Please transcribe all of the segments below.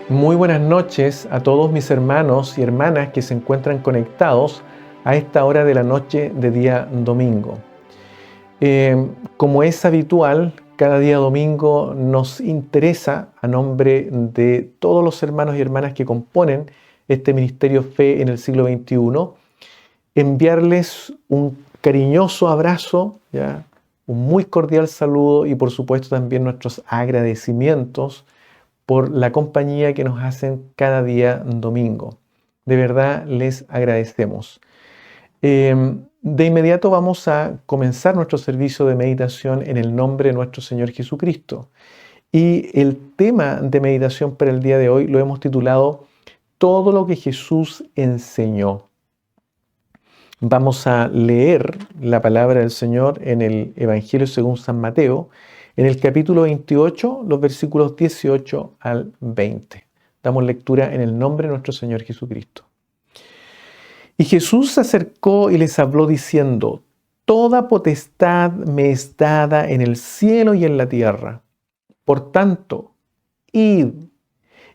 Muy buenas noches a todos mis hermanos y hermanas que se encuentran conectados a esta hora de la noche de día domingo. Como es habitual, cada día domingo nos interesa, a nombre de todos los hermanos y hermanas que componen este Ministerio Fe en el siglo XXI, enviarles un cariñoso abrazo, ¿ya? Un muy cordial saludo y por supuesto también nuestros agradecimientos por la compañía que nos hacen cada día domingo. De verdad les agradecemos. De inmediato vamos a comenzar nuestro servicio de meditación en el nombre de nuestro Señor Jesucristo. Y el tema de meditación para el día de hoy lo hemos titulado Todo lo que Jesús enseñó. Vamos a leer la palabra del Señor en el Evangelio según San Mateo, en el capítulo 28, los versículos 18 al 20. Damos lectura en el nombre de nuestro Señor Jesucristo. Y Jesús se acercó y les habló diciendo: Toda potestad me es dada en el cielo y en la tierra. Por tanto, id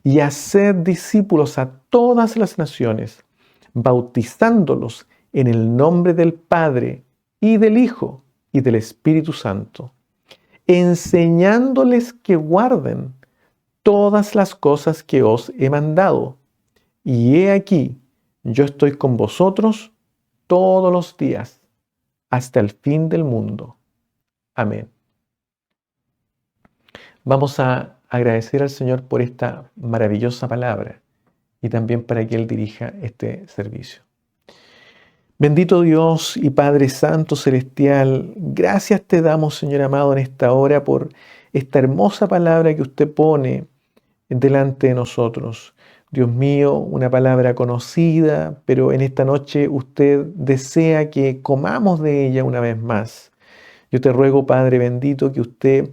y haced discípulos a todas las naciones, bautizándolos en el nombre del Padre y del Hijo y del Espíritu Santo, enseñándoles que guarden todas las cosas que os he mandado. Y he aquí, yo estoy con vosotros todos los días, hasta el fin del mundo. Amén. Vamos a agradecer al Señor por esta maravillosa palabra y también para que Él dirija este servicio. Bendito Dios y Padre Santo Celestial, gracias te damos, Señor amado, en esta hora por esta hermosa palabra que usted pone delante de nosotros. Dios mío, una palabra conocida, pero en esta noche usted desea que comamos de ella una vez más. Yo te ruego, Padre bendito, que usted,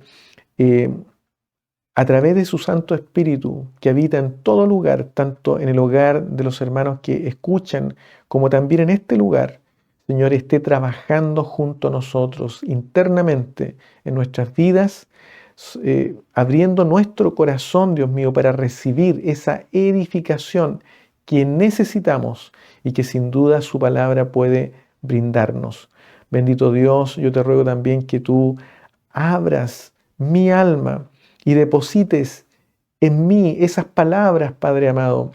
a través de su Santo Espíritu, que habita en todo lugar, tanto en el hogar de los hermanos que escuchan, como también en este lugar, Señor, esté trabajando junto a nosotros internamente en nuestras vidas, abriendo nuestro corazón, Dios mío, para recibir esa edificación que necesitamos y que sin duda su palabra puede brindarnos. Bendito Dios, yo te ruego también que tú abras mi alma y deposites en mí esas palabras, Padre amado,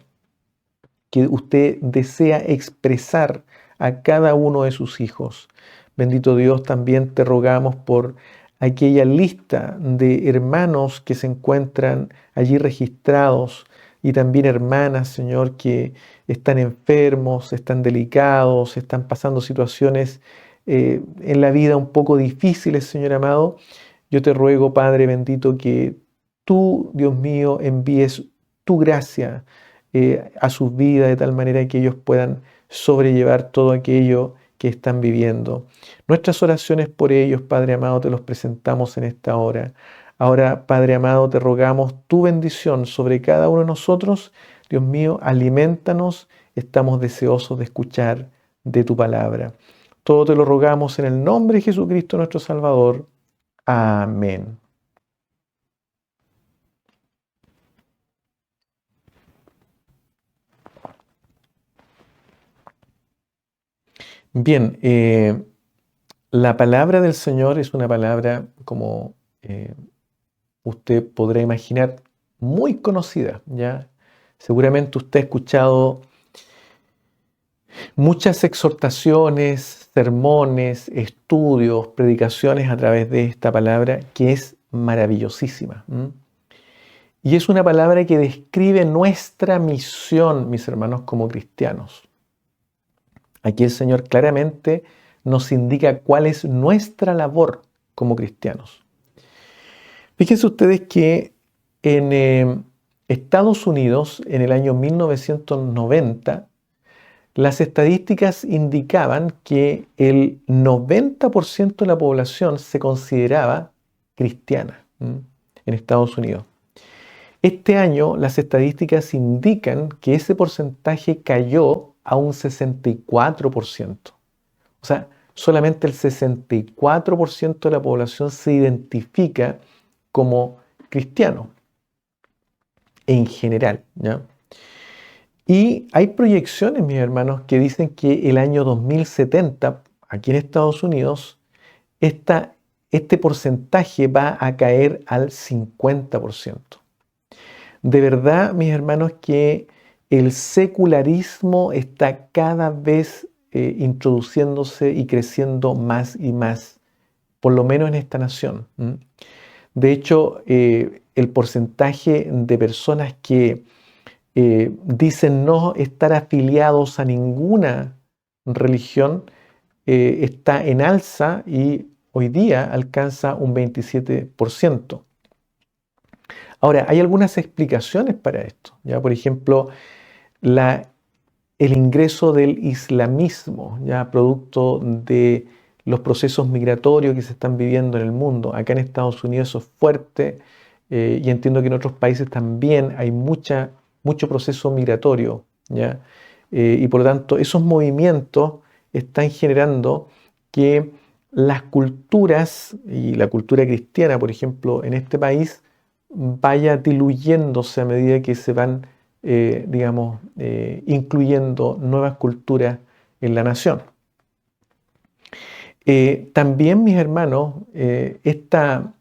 que usted desea expresar a cada uno de sus hijos. Bendito Dios, también te rogamos por aquella lista de hermanos que se encuentran allí registrados y también hermanas, Señor, que están enfermos, están delicados, están pasando situaciones en la vida un poco difíciles, Señor amado. Yo te ruego, Padre bendito, que tú, Dios mío, envíes tu gracia a sus vidas de tal manera que ellos puedan sobrellevar todo aquello que están viviendo. Nuestras oraciones por ellos, Padre amado, te los presentamos en esta hora. Ahora, Padre amado, te rogamos tu bendición sobre cada uno de nosotros. Dios mío, aliméntanos, estamos deseosos de escuchar de tu palabra. Todo te lo rogamos en el nombre de Jesucristo nuestro Salvador. Amén. Bien, la palabra del Señor es una palabra, como usted podrá imaginar, muy conocida, ¿ya? Seguramente usted ha escuchado muchas exhortaciones, sermones, estudios, predicaciones a través de esta palabra que es maravillosísima. Y es una palabra que describe nuestra misión, mis hermanos, como cristianos. Aquí el Señor claramente nos indica cuál es nuestra labor como cristianos. Fíjense ustedes que en Estados Unidos, en el año 1990, las estadísticas indicaban que el 90% de la población se consideraba cristiana en Estados Unidos. Este año las estadísticas indican que ese porcentaje cayó a un 64%. O sea, solamente el 64% de la población se identifica como cristiano. en general, ¿ya? Y hay proyecciones, mis hermanos, que dicen que el año 2070, aquí en Estados Unidos, este porcentaje va a caer al 50%. De verdad, mis hermanos, que el secularismo está cada vez introduciéndose y creciendo más y más, por lo menos en esta nación. De hecho, el porcentaje de personas que dicen no estar afiliados a ninguna religión está en alza y hoy día alcanza un 27%. Ahora, hay algunas explicaciones para esto, ¿ya? Por ejemplo, el ingreso del islamismo, ya producto de los procesos migratorios que se están viviendo en el mundo. Acá en Estados Unidos eso es fuerte y entiendo que en otros países también hay mucho proceso migratorio, ¿ya? Y por lo tanto, esos movimientos están generando que las culturas, y la cultura cristiana, por ejemplo, en este país, vaya diluyéndose a medida que se van, incluyendo nuevas culturas en la nación. También, mis hermanos, esta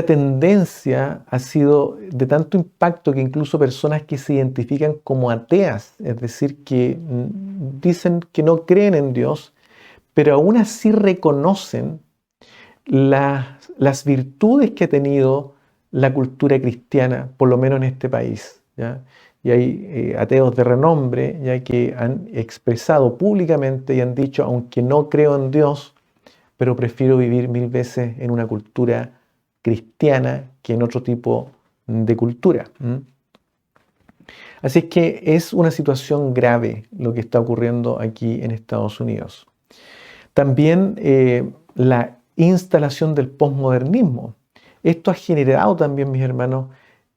tendencia ha sido de tanto impacto que incluso personas que se identifican como ateas, es decir, que dicen que no creen en Dios, pero aún así reconocen las virtudes que ha tenido la cultura cristiana, por lo menos en este país, ¿ya? Y hay ateos de renombre, ya que han expresado públicamente y han dicho, aunque no creo en Dios, pero prefiero vivir 1000 veces en una cultura cristiana que en otro tipo de cultura. Así es que es una situación grave lo que está ocurriendo aquí en Estados Unidos. También la instalación del posmodernismo. Esto ha generado también, mis hermanos,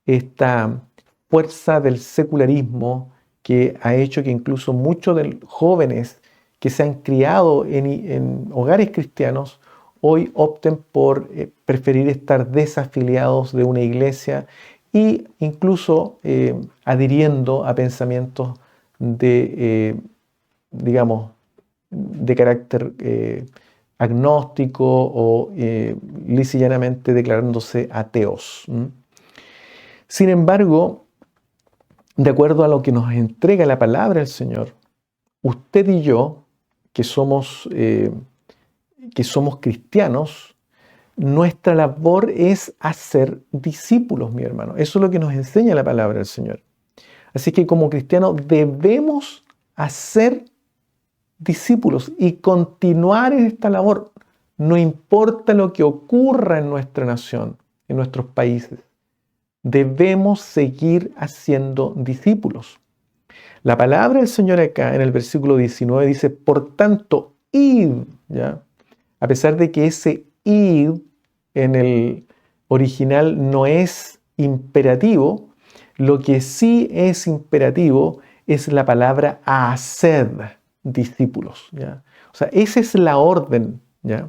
esta fuerza del secularismo que ha hecho que incluso muchos de los jóvenes que se han criado en hogares cristianos hoy opten por preferir estar desafiliados de una iglesia e incluso adhiriendo a pensamientos de carácter agnóstico o lisa y llanamente declarándose ateos. Sin embargo, de acuerdo a lo que nos entrega la palabra del Señor, usted y yo, que somos cristianos, nuestra labor es hacer discípulos, mi hermano. Eso es lo que nos enseña la palabra del Señor. Así que como cristianos debemos hacer discípulos y continuar en esta labor. No importa lo que ocurra en nuestra nación, en nuestros países. Debemos seguir haciendo discípulos. La palabra del Señor acá en el versículo 19 dice, por tanto, id, ¿ya? A pesar de que ese id en el original no es imperativo, lo que sí es imperativo es la palabra haced discípulos, ¿ya? O sea, esa es la orden, ¿ya?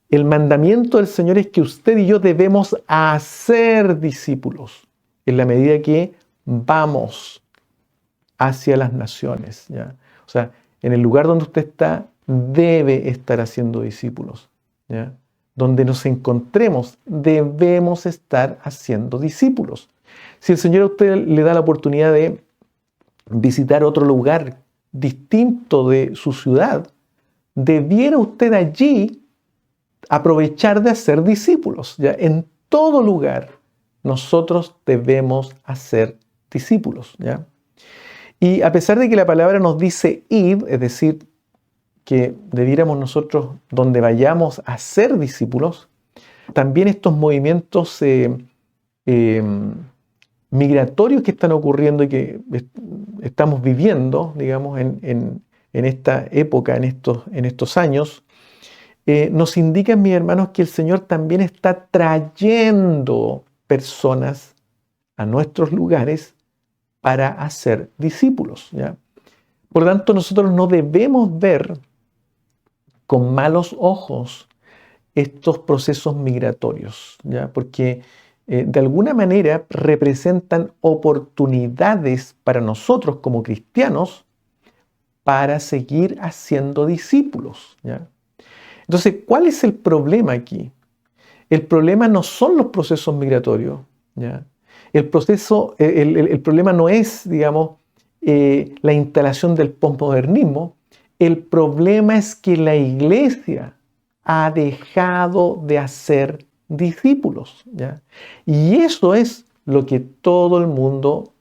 El mandamiento del Señor es que usted y yo debemos hacer discípulos en la medida que vamos hacia las naciones, ¿ya? O sea, en el lugar donde usted está, debe estar haciendo discípulos, ¿ya? Donde nos encontremos, debemos estar haciendo discípulos. Si el Señor a usted le da la oportunidad de visitar otro lugar distinto de su ciudad, debiera usted allí aprovechar de hacer discípulos, ¿ya? En todo lugar nosotros debemos hacer discípulos, ¿ya? Y a pesar de que la palabra nos dice id, es decir, que debiéramos nosotros, donde vayamos a ser discípulos, también estos movimientos migratorios que están ocurriendo y que estamos viviendo, digamos, en esta época, en estos años, nos indican, mis hermanos, que el Señor también está trayendo personas a nuestros lugares para hacer discípulos, ¿ya? Por lo tanto, nosotros no debemos ver con malos ojos estos procesos migratorios, ¿ya? Porque de alguna manera representan oportunidades para nosotros como cristianos para seguir haciendo discípulos, ¿ya? Entonces, ¿cuál es el problema aquí? El problema no son los procesos migratorios, ¿ya? El problema no es, digamos, la instalación del posmodernismo. El problema es que la iglesia ha dejado de hacer discípulos, ¿ya? Y eso es lo que todo el mundo,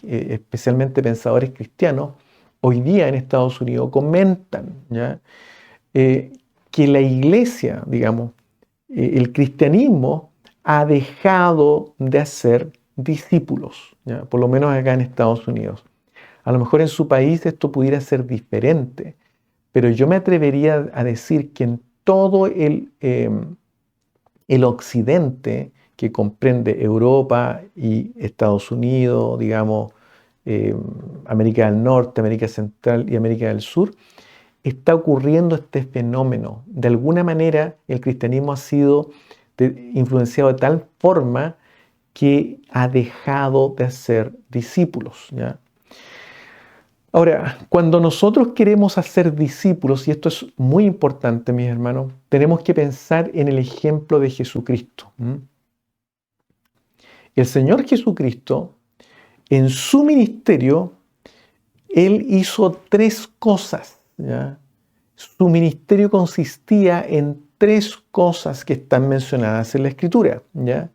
especialmente pensadores cristianos, hoy día en Estados Unidos comentan, ¿ya? Que la iglesia, digamos, el cristianismo ha dejado de hacer discípulos, ¿ya? Por lo menos acá en Estados Unidos. A lo mejor en su país esto pudiera ser diferente, pero yo me atrevería a decir que en todo el occidente, que comprende Europa y Estados Unidos, digamos, América del Norte, América Central y América del Sur, está ocurriendo este fenómeno. De alguna manera, el cristianismo ha sido influenciado de tal forma que ha dejado de hacer discípulos, ¿ya? Ahora, cuando nosotros queremos hacer discípulos, y esto es muy importante, mis hermanos, tenemos que pensar en el ejemplo de Jesucristo. El Señor Jesucristo, en su ministerio, Él hizo 3 cosas, ¿ya? Su ministerio consistía en 3 cosas que están mencionadas en la Escritura, ¿ya?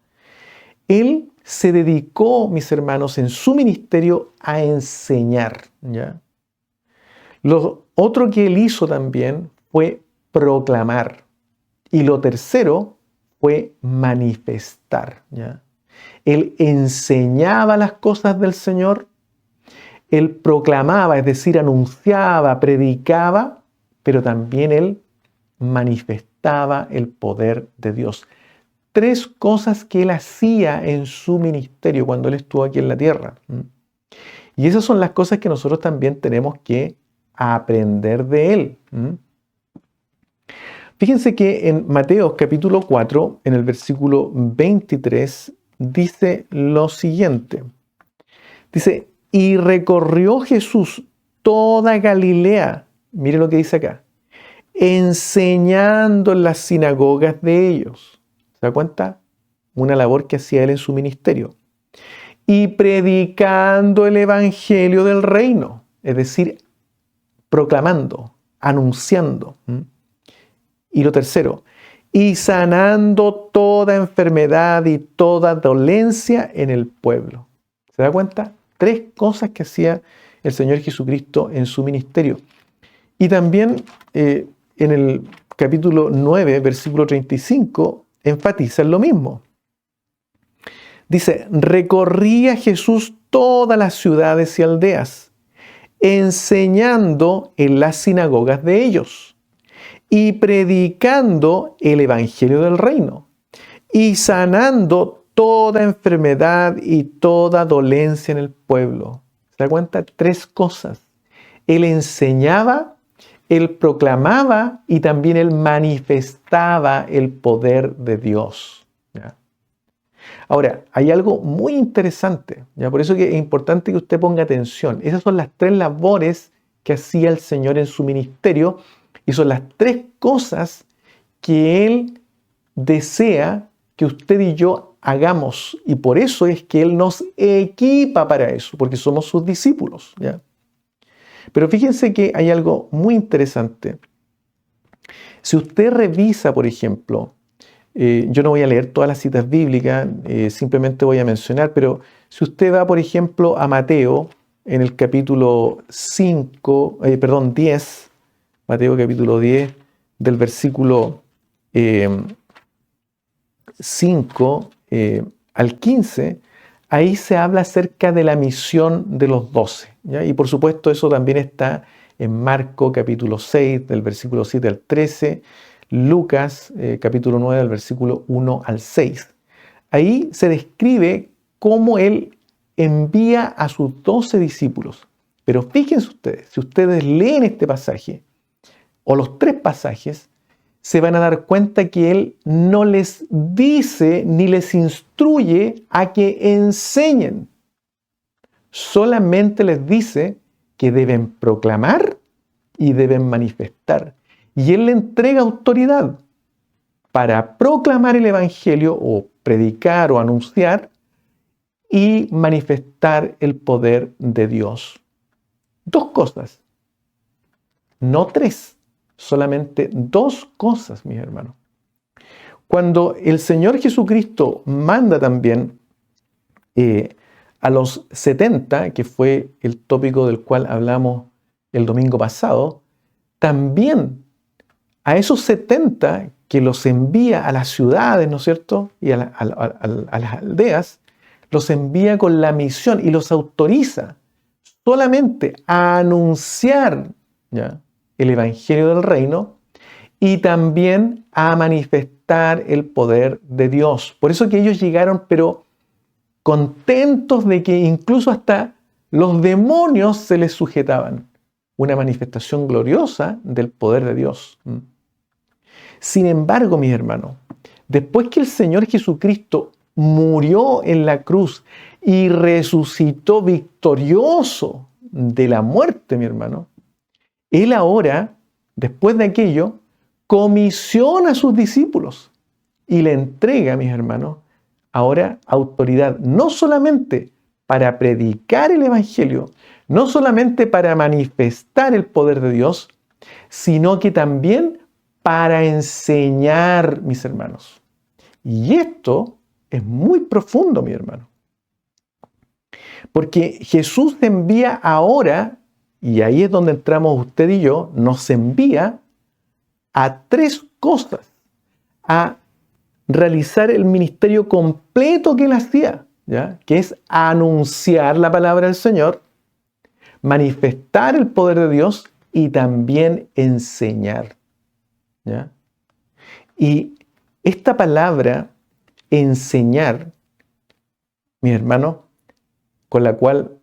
Él se dedicó, mis hermanos, en su ministerio a enseñar, ¿ya? Lo otro que él hizo también fue proclamar. Y lo tercero fue manifestar, ¿ya? Él enseñaba las cosas del Señor, él proclamaba, es decir, anunciaba, predicaba, pero también él manifestaba el poder de Dios. 3 cosas que él hacía en su ministerio cuando él estuvo aquí en la tierra. Y esas son las cosas que nosotros también tenemos que aprender de él. Fíjense que en Mateo capítulo 4, en el versículo 23, dice lo siguiente. Dice, y recorrió Jesús toda Galilea, mire lo que dice acá, enseñando en las sinagogas de ellos. ¿Se da cuenta? Una labor que hacía él en su ministerio. Y predicando el evangelio del reino, es decir, proclamando, anunciando. Y lo tercero, y sanando toda enfermedad y toda dolencia en el pueblo. ¿Se da cuenta? 3 cosas que hacía el Señor Jesucristo en su ministerio. Y también en el capítulo 9, versículo 35, enfatiza en lo mismo. Dice, recorría Jesús todas las ciudades y aldeas, enseñando en las sinagogas de ellos y predicando el evangelio del reino y sanando toda enfermedad y toda dolencia en el pueblo. ¿Se da cuenta? 3 cosas. Él enseñaba, él proclamaba y también él manifestaba el poder de Dios, ¿ya? Ahora, hay algo muy interesante, ¿ya? Por eso que es importante que usted ponga atención. Esas son las 3 labores que hacía el Señor en su ministerio y son las 3 cosas que Él desea que usted y yo hagamos. Y por eso es que Él nos equipa para eso, porque somos sus discípulos, ¿ya? Pero fíjense que hay algo muy interesante. Si usted revisa, por ejemplo, yo no voy a leer todas las citas bíblicas, simplemente voy a mencionar, pero si usted va, por ejemplo, a Mateo, en el capítulo 10, Mateo capítulo 10, del versículo 5 al 15, ahí se habla acerca de la misión de los 12, ¿ya? Y por supuesto eso también está en Marco capítulo 6, del versículo 7 al 13, Lucas capítulo 9, del versículo 1 al 6. Ahí se describe cómo Él envía a sus 12 discípulos. Pero fíjense ustedes, si ustedes leen este pasaje, o los 3 pasajes, se van a dar cuenta que Él no les dice ni les instruye a que enseñen. Solamente les dice que deben proclamar y deben manifestar. Y Él le entrega autoridad para proclamar el Evangelio o predicar o anunciar y manifestar el poder de Dios. 2 cosas, no 3, solamente 2 cosas, mis hermanos. Cuando el Señor Jesucristo manda también a los 70, que fue el tópico del cual hablamos el domingo pasado, también a esos 70 que los envía a las ciudades, ¿no es cierto? Y a las aldeas, los envía con la misión y los autoriza solamente a anunciar, ¿ya?, el Evangelio del Reino y también a manifestar el poder de Dios. Por eso que ellos llegaron, pero contentos de que incluso hasta los demonios se les sujetaban. Una manifestación gloriosa del poder de Dios. Sin embargo, mis hermanos, después que el Señor Jesucristo murió en la cruz y resucitó victorioso de la muerte, mi hermano, Él ahora, después de aquello, comisiona a sus discípulos y le entrega, mis hermanos, ahora autoridad, no solamente para predicar el Evangelio, no solamente para manifestar el poder de Dios, sino que también para enseñar, mis hermanos. Y esto es muy profundo, mi hermano. Porque Jesús te envía ahora, y ahí es donde entramos usted y yo, nos envía a 3 cosas. A realizar el ministerio completo que Él hacía, ¿ya?, que es anunciar la palabra del Señor, manifestar el poder de Dios y también enseñar, ¿ya? Y esta palabra, enseñar, mi hermano, con la cual,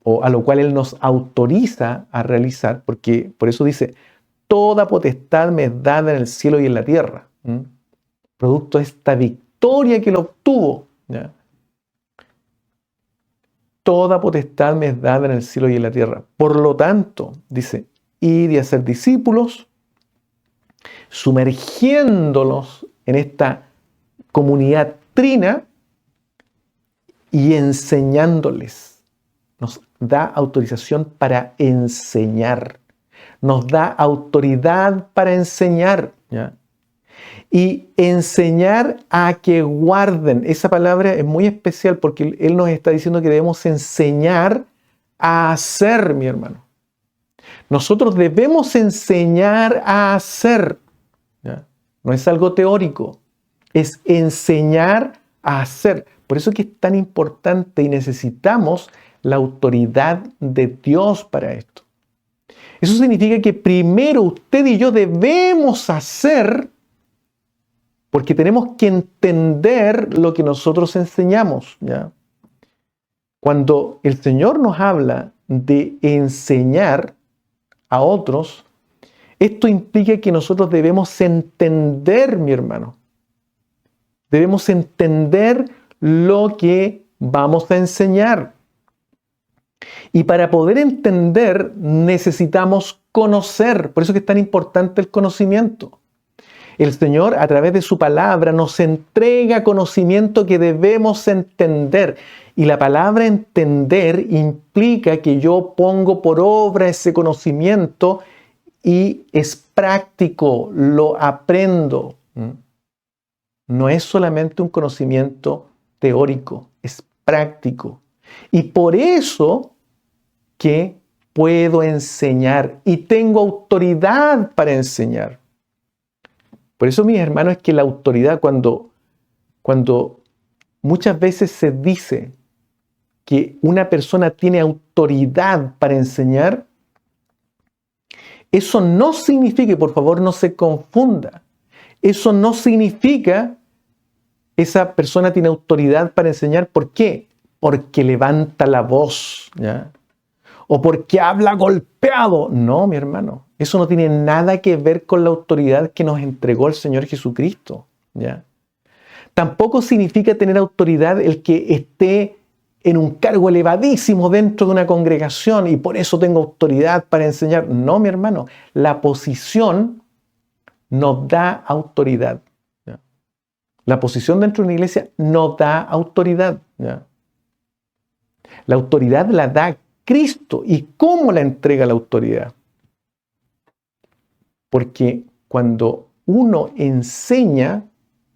o a lo cual Él nos autoriza a realizar, porque por eso dice, toda potestad me es dada en el cielo y en la tierra, producto de esta victoria que Él obtuvo, ¿ya? Toda potestad me es dada en el cielo y en la tierra. Por lo tanto, dice, id y hacer discípulos, sumergiéndolos en esta comunidad trina y enseñándoles. Nos da autorización para enseñar. Nos da autoridad para enseñar, ¿ya? Y enseñar a que guarden. Esa palabra es muy especial porque Él nos está diciendo que debemos enseñar a hacer, mi hermano. Nosotros debemos enseñar a hacer, ¿ya? No es algo teórico, es enseñar a hacer. Por eso que es tan importante y necesitamos la autoridad de Dios para esto. Eso significa que primero usted y yo debemos hacer, porque tenemos que entender lo que nosotros enseñamos, ¿ya? Cuando el Señor nos habla de enseñar a otros, esto implica que nosotros debemos entender, mi hermano. Debemos entender lo que vamos a enseñar. Y para poder entender necesitamos conocer. Por eso que es tan importante el conocimiento. El Señor, a través de su palabra, nos entrega conocimiento que debemos entender. Y la palabra entender implica que yo pongo por obra ese conocimiento y es práctico, lo aprendo. No es solamente un conocimiento teórico, es práctico. Y por eso que puedo enseñar y tengo autoridad para enseñar. Por eso, mis hermanos, es que la autoridad, cuando muchas veces se dice que una persona tiene autoridad para enseñar, eso no significa, y por favor no se confunda, eso no significa esa persona tiene autoridad para enseñar. ¿Por qué? Porque levanta la voz, ¿ya? O porque habla golpeado. No, mi hermano, Eso no tiene nada que ver con la autoridad que nos entregó el Señor Jesucristo, ¿ya? Tampoco significa tener autoridad el que esté en un cargo elevadísimo dentro de una congregación y por eso tengo autoridad para enseñar. No, mi hermano, la posición nos da autoridad, ¿ya? La posición dentro de una iglesia no da autoridad, ¿ya? La autoridad la da Cristo. ¿Y cómo la entrega la autoridad? Porque cuando uno enseña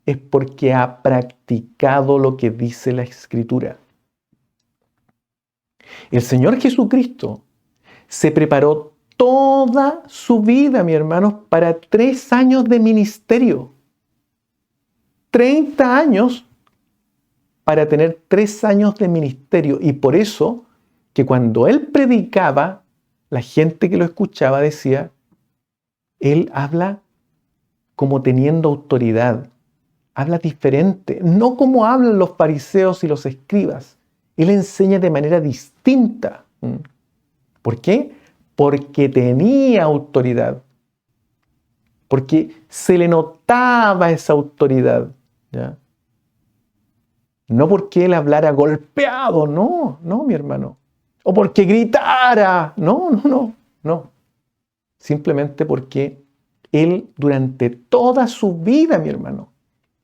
es porque ha practicado lo que dice la Escritura. El Señor Jesucristo se preparó toda su vida, mi hermano, para 3 años de ministerio. 30 años para tener 3 años de ministerio. Y por eso que cuando Él predicaba, la gente que lo escuchaba decía, Él habla como teniendo autoridad. Habla diferente, no como hablan los fariseos y los escribas. Él enseña de manera distinta. ¿Por qué? Porque tenía autoridad. Porque se le notaba esa autoridad, ¿ya? No porque él hablara golpeado, no, mi hermano. O porque gritara, no. Simplemente porque él durante toda su vida, mi hermano,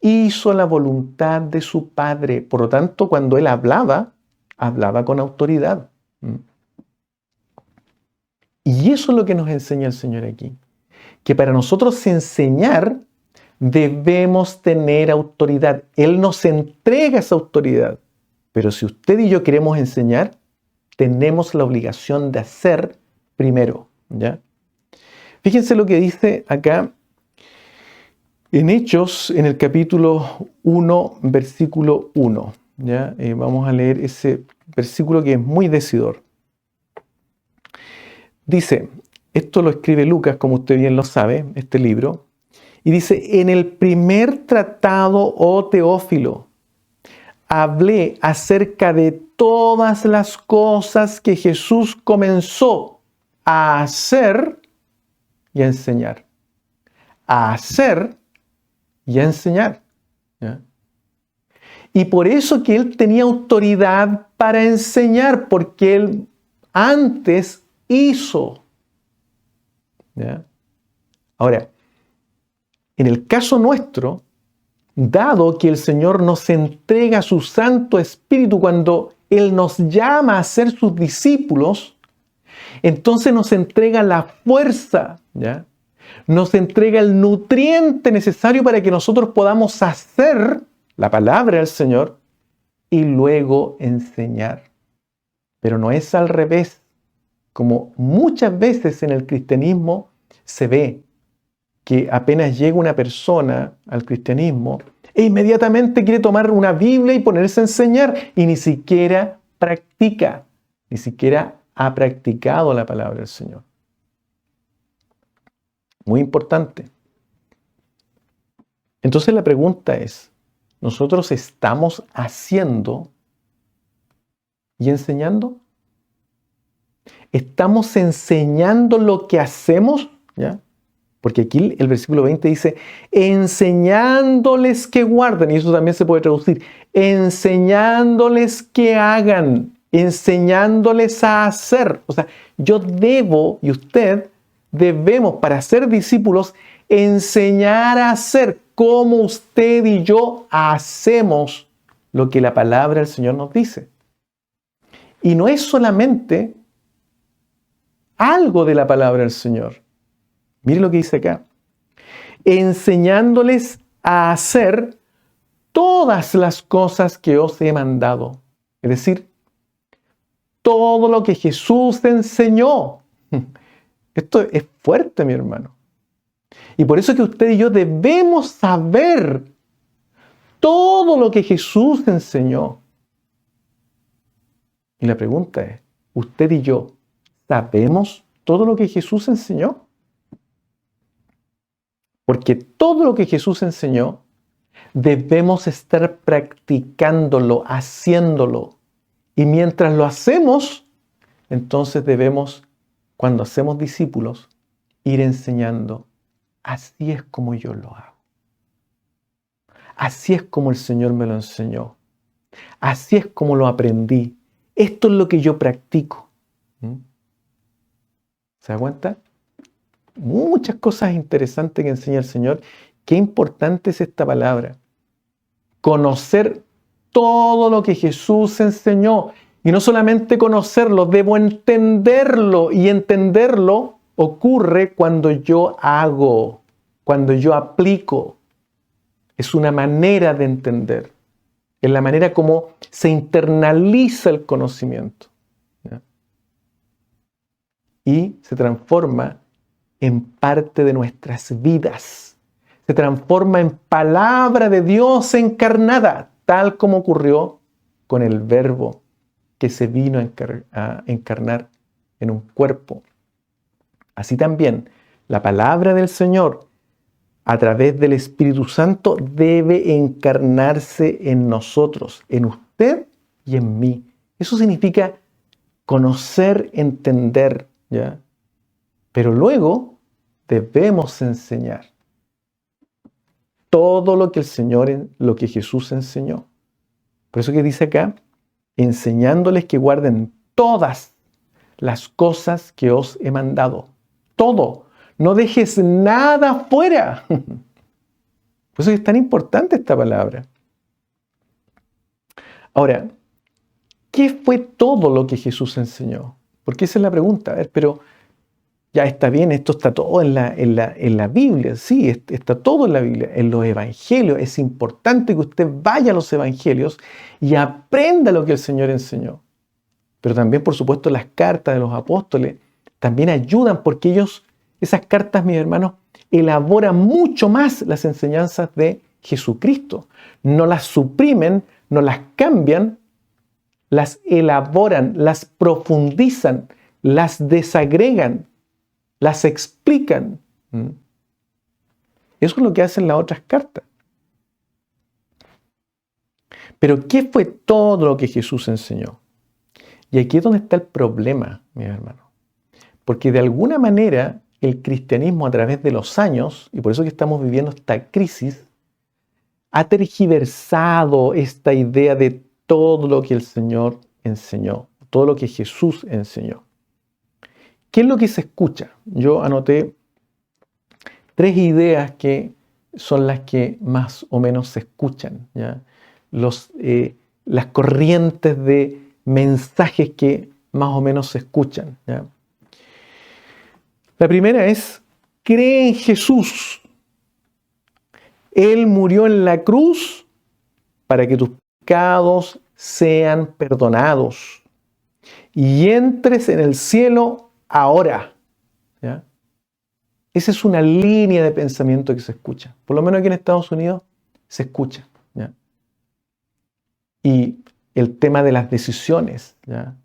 hizo la voluntad de su Padre. Por lo tanto, cuando él hablaba con autoridad. Y eso es lo que nos enseña el Señor aquí. Que para nosotros enseñar debemos tener autoridad. Él nos entrega esa autoridad. Pero si usted y yo queremos enseñar, tenemos la obligación de hacer primero, ¿ya? Fíjense lo que dice acá en Hechos, en el capítulo 1, versículo 1. ¿Ya? Vamos a leer ese versículo que es muy decidor. Dice, esto lo escribe Lucas, como usted bien lo sabe, este libro, y dice, en el primer tratado, oh Teófilo, hablé acerca de todas las cosas que Jesús comenzó a hacer y a enseñar. A hacer y a enseñar, ¿ya? Y por eso que él tenía autoridad para enseñar, porque él antes hizo, ¿ya? Ahora, en el caso nuestro, dado que el Señor nos entrega su Santo Espíritu cuando Él nos llama a ser sus discípulos, entonces nos entrega la fuerza, ¿ya? Nos entrega el nutriente necesario para que nosotros podamos hacer la palabra del Señor y luego enseñar. Pero no es al revés, como muchas veces en el cristianismo se ve que apenas llega una persona al cristianismo e inmediatamente quiere tomar una Biblia y ponerse a enseñar y ni siquiera practica, ni siquiera ha practicado la palabra del Señor. Muy importante. Entonces la pregunta es, ¿nosotros estamos haciendo y enseñando? ¿Estamos enseñando lo que hacemos? ¿Ya? Porque aquí el versículo 20 dice, enseñándoles que guarden, y eso también se puede traducir, enseñándoles que hagan, enseñándoles a hacer. O sea, yo debo y usted debemos, para ser discípulos, enseñar a hacer como usted y yo hacemos lo que la palabra del Señor nos dice. Y no es solamente algo de la palabra del Señor. Mire lo que dice acá. Enseñándoles a hacer todas las cosas que os he mandado. Es decir, todo lo que Jesús enseñó. Esto es fuerte, mi hermano. Y por eso es que usted y yo debemos saber todo lo que Jesús enseñó. Y la pregunta es, ¿usted y yo sabemos todo lo que Jesús enseñó? Porque todo lo que Jesús enseñó, debemos estar practicándolo, haciéndolo. Y mientras lo hacemos, entonces debemos, cuando hacemos discípulos, ir enseñando. Así es como yo lo hago. Así es como el Señor me lo enseñó. Así es como lo aprendí. Esto es lo que yo practico. ¿Se da cuenta? Muchas cosas interesantes que enseña el Señor. Qué importante es esta palabra. Conocer todo lo que Jesús enseñó. Y no solamente conocerlo, debo entenderlo. Y entenderlo ocurre cuando yo hago, cuando yo aplico. Es una manera de entender. Es la manera como se internaliza el conocimiento. ¿Ya? Y se transforma en parte de nuestras vidas. Se transforma en palabra de Dios encarnada, tal como ocurrió con el Verbo que se vino a encarnar en un cuerpo. Así también, la palabra del Señor, a través del Espíritu Santo, debe encarnarse en nosotros, en usted y en mí. Eso significa conocer, entender, ¿ya? Pero luego debemos enseñar todo lo que el Señor, lo que Jesús enseñó. Por eso que dice acá, enseñándoles que guarden todas las cosas que os he mandado. Todo. No dejes nada fuera. Por eso es tan importante esta palabra. Ahora, ¿qué fue todo lo que Jesús enseñó? Porque esa es la pregunta. A ver, pero ya está bien, esto está todo en la Biblia. Sí, está todo en la Biblia, en los evangelios. Es importante que usted vaya a los evangelios y aprenda lo que el Señor enseñó. Pero también, por supuesto, las cartas de los apóstoles también ayudan porque esas cartas, mis hermanos, elaboran mucho más las enseñanzas de Jesucristo. No las suprimen, no las cambian, las elaboran, las profundizan, las desagregan, las explican. Eso es lo que hacen las otras cartas. Pero ¿qué fue todo lo que Jesús enseñó? Y aquí es donde está el problema, mis hermanos. Porque de alguna manera el cristianismo a través de los años, y por eso que estamos viviendo esta crisis, ha tergiversado esta idea de todo lo que el Señor enseñó, todo lo que Jesús enseñó. ¿Qué es lo que se escucha? Yo anoté 3 ideas que son las que más o menos se escuchan, ¿ya? Las corrientes de mensajes que más o menos se escuchan, ¿ya? La primera es, cree en Jesús. Él murió en la cruz para que tus pecados sean perdonados y entres en el cielo ahora. ¿Ya? Esa es una línea de pensamiento que se escucha. Por lo menos aquí en Estados Unidos se escucha. ¿Ya? Y el tema de las decisiones. ¿Ya?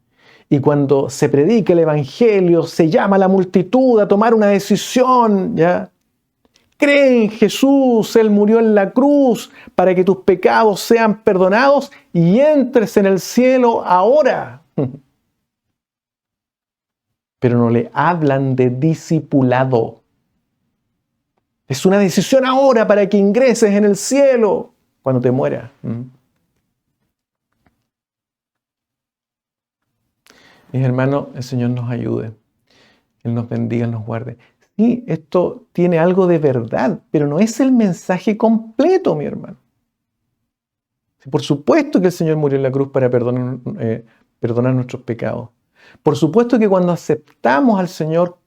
Y cuando se predica el Evangelio, se llama a la multitud a tomar una decisión. ¿Ya? Cree en Jesús, Él murió en la cruz para que tus pecados sean perdonados y entres en el cielo ahora. Pero no le hablan de discipulado. Es una decisión ahora para que ingreses en el cielo cuando te mueras. Mis hermanos, el Señor nos ayude. Él nos bendiga, nos guarde. Sí, esto tiene algo de verdad, pero no es el mensaje completo, mi hermano. Por supuesto que el Señor murió en la cruz para perdonar nuestros pecados. Por supuesto que cuando aceptamos al Señor,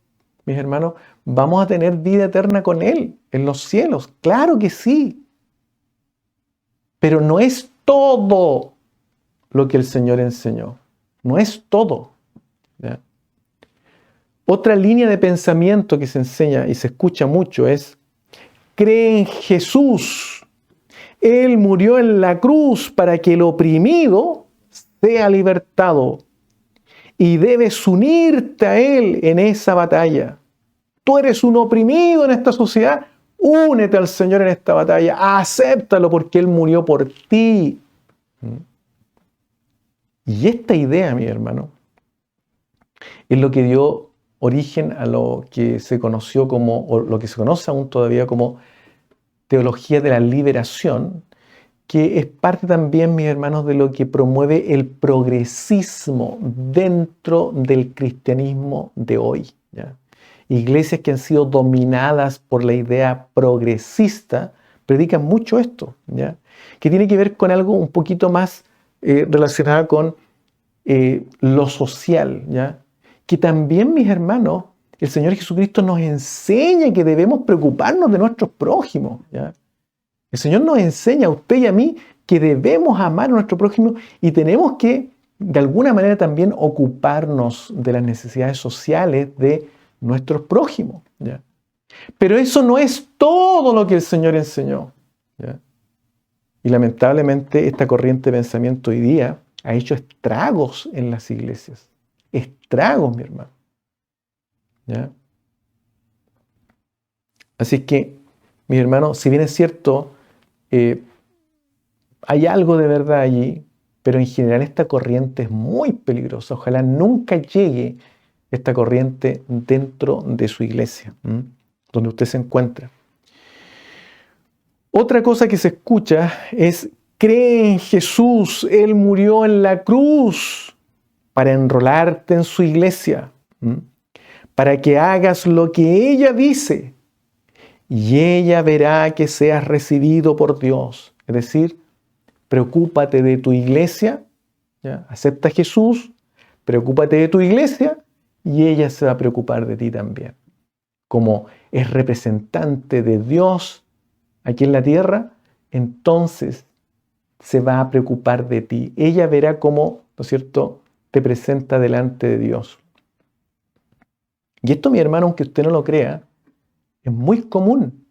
mis hermanos, vamos a tener vida eterna con Él en los cielos. Claro que sí. Pero no es todo lo que el Señor enseñó. No es todo. ¿Ya? Otra línea de pensamiento que se enseña y se escucha mucho es, cree en Jesús. Él murió en la cruz para que el oprimido sea libertado. Y debes unirte a Él en esa batalla. Tú eres un oprimido en esta sociedad, únete al Señor en esta batalla. Acéptalo porque Él murió por ti. Y esta idea, mi hermano, es lo que dio origen a lo que se conoció como, o lo que se conoce aún todavía como teología de la liberación, que es parte también, mis hermanos, de lo que promueve el progresismo dentro del cristianismo de hoy, ¿ya? Iglesias que han sido dominadas por la idea progresista predican mucho esto, ¿ya? Que tiene que ver con algo un poquito más relacionado con lo social, ¿ya? Que también, mis hermanos, el Señor Jesucristo nos enseña que debemos preocuparnos de nuestros prójimos, ¿ya? El Señor nos enseña a usted y a mí que debemos amar a nuestro prójimo y tenemos que, de alguna manera, también ocuparnos de las necesidades sociales de nuestros prójimos, ¿ya? Pero eso no es todo lo que el Señor enseñó, ¿ya? Y lamentablemente esta corriente de pensamiento hoy día ha hecho estragos en las iglesias. Estragos, mi hermano, ¿ya? Así es que, mis hermanos, si bien es cierto, hay algo de verdad allí, pero en general esta corriente es muy peligrosa. Ojalá nunca llegue esta corriente dentro de su iglesia, donde usted se encuentra. Otra cosa que se escucha es: cree en Jesús, Él murió en la cruz para enrolarte en su iglesia, para que hagas lo que ella dice y ella verá que seas recibido por Dios. Es decir, preocúpate de tu iglesia, ¿ya? Acepta a Jesús, preocúpate de tu iglesia y ella se va a preocupar de ti también. Como es representante de Dios aquí en la tierra, entonces se va a preocupar de ti. Ella verá cómo, ¿no es cierto?, te presenta delante de Dios. Y esto, mi hermano, aunque usted no lo crea, es muy común.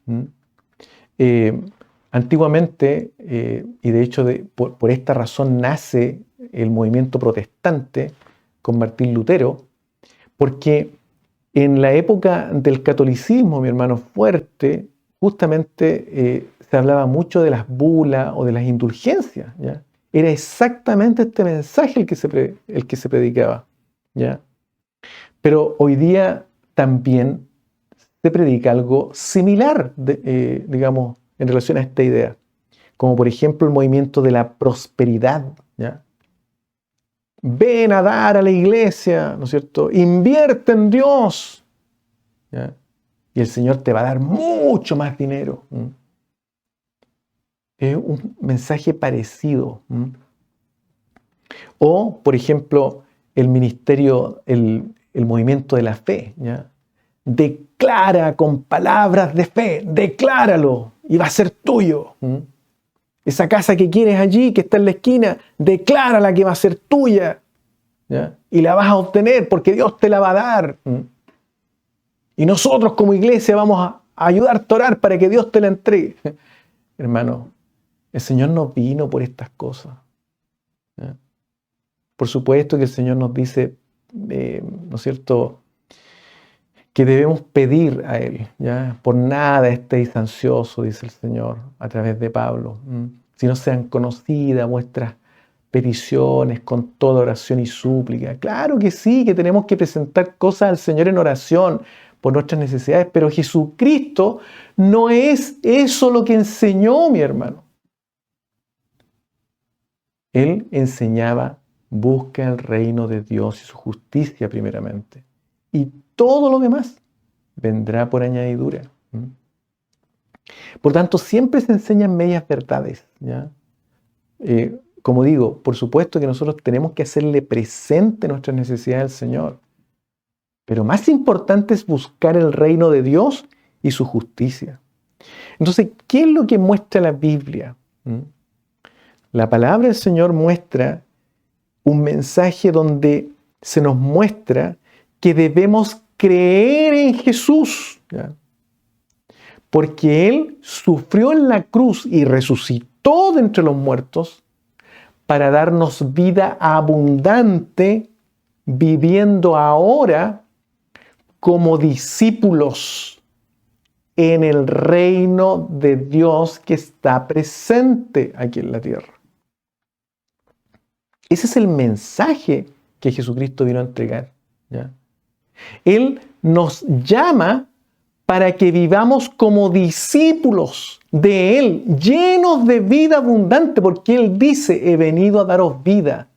Antiguamente, y de hecho por esta razón nace el movimiento protestante con Martín Lutero, porque en la época del catolicismo, mi hermano, fuerte, justamente se hablaba mucho de las bulas o de las indulgencias, ¿ya? Era exactamente este mensaje el que se predicaba, ¿ya? Pero hoy día también se predica algo similar, digamos, en relación a esta idea, como por ejemplo el movimiento de la prosperidad, ¿ya? Ven a dar a la iglesia, ¿no es cierto? Invierte en Dios, ¿ya? Y el Señor te va a dar mucho más dinero. Es un mensaje parecido. O, por ejemplo, el ministerio, el movimiento de la fe, ¿ya? Declara con palabras de fe, decláralo y va a ser tuyo. Esa casa que quieres allí, que está en la esquina, declárala que va a ser tuya, ¿ya? Y la vas a obtener porque Dios te la va a dar. Y nosotros como iglesia vamos a ayudarte a orar para que Dios te la entregue. Hermano, el Señor no vino por estas cosas, ¿ya? Por supuesto que el Señor nos dice, ¿no es cierto?, que debemos pedir a Él, ¿ya? Por nada estéis ansiosos, dice el Señor a través de Pablo, si no sean conocidas vuestras peticiones con toda oración y súplica. Claro que sí, que tenemos que presentar cosas al Señor en oración por nuestras necesidades, pero Jesucristo no es eso lo que enseñó, mi hermano. Él enseñaba: busca el reino de Dios y su justicia primeramente, y todo lo demás vendrá por añadidura. Por tanto, siempre se enseñan medias verdades, ¿ya? Como digo, por supuesto que nosotros tenemos que hacerle presente nuestras necesidades al Señor, pero más importante es buscar el reino de Dios y su justicia. Entonces, ¿qué es lo que muestra la Biblia? La palabra del Señor muestra un mensaje donde se nos muestra que debemos creer en Jesús, ¿ya? Porque Él sufrió en la cruz y resucitó de entre los muertos para darnos vida abundante, viviendo ahora como discípulos en el reino de Dios que está presente aquí en la tierra. Ese es el mensaje que Jesucristo vino a entregar, ¿ya? Él nos llama para que vivamos como discípulos de Él, llenos de vida abundante, porque Él dice, he venido a daros vida